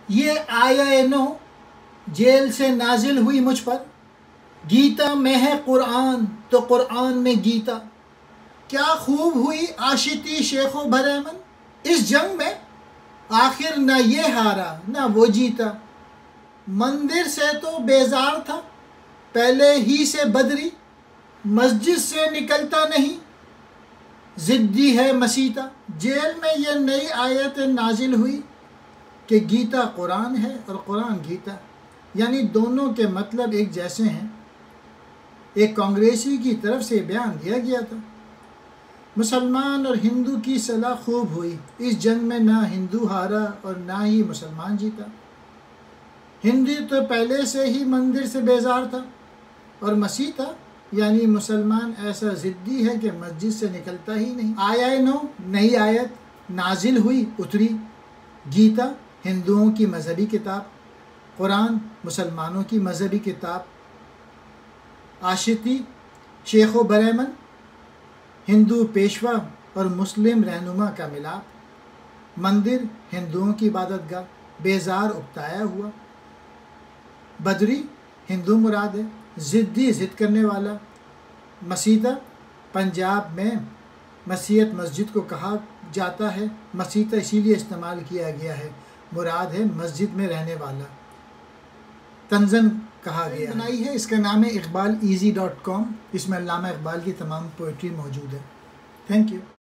یہ آیا نو جیل سے نازل ہوئی مجھ پر، گیتا میں ہے قرآن تو قرآن میں گیتا، کیا خوب ہوئی آشتی شیخ و برہمن، اس جنگ میں آخر نہ یہ ہارا نہ وہ جیتا، مندر سے تو بیزار تھا پہلے ہی سے بدری، مسجد سے نکلتا نہیں ضدی ہے مسیتا۔ جیل میں یہ نئی آیت نازل ہوئی کہ گیتا قرآن ہے اور قرآن گیتا، یعنی دونوں کے مطلب ایک جیسے ہیں۔ ایک کانگریسی کی طرف سے بیان دیا گیا تھا، مسلمان اور ہندو کی صلاح خوب ہوئی، اس جنگ میں نہ ہندو ہارا اور نہ ہی مسلمان جیتا۔ ہندو تو پہلے سے ہی مندر سے بیزار تھا اور مسیحا یعنی مسلمان ایسا ضدی ہے کہ مسجد سے نکلتا ہی نہیں۔ آیا نو نئی آیت نازل ہوئی اتری، گیتا ہندوؤں کی مذہبی کتاب، قرآن مسلمانوں کی مذہبی کتاب، آشتی شیخ و برہمن ہندو پیشوا اور مسلم رہنما کا ملاپ، مندر ہندوؤں کی عبادت گاہ، بیزار اکتایا ہوا، بدری ہندو مراد ہے، ضدی ضد کرنے والا، مسیتا پنجاب میں مسیحت مسجد کو کہا جاتا ہے، مسیتا اسی لیے استعمال کیا گیا ہے، مراد ہے مسجد میں رہنے والا، تنزن کہا گیا بنائی ہے، اس کا نام ہے اقبال easy.com، اس میں علامہ اقبال کی تمام پوئٹری موجود ہے۔ Thank you.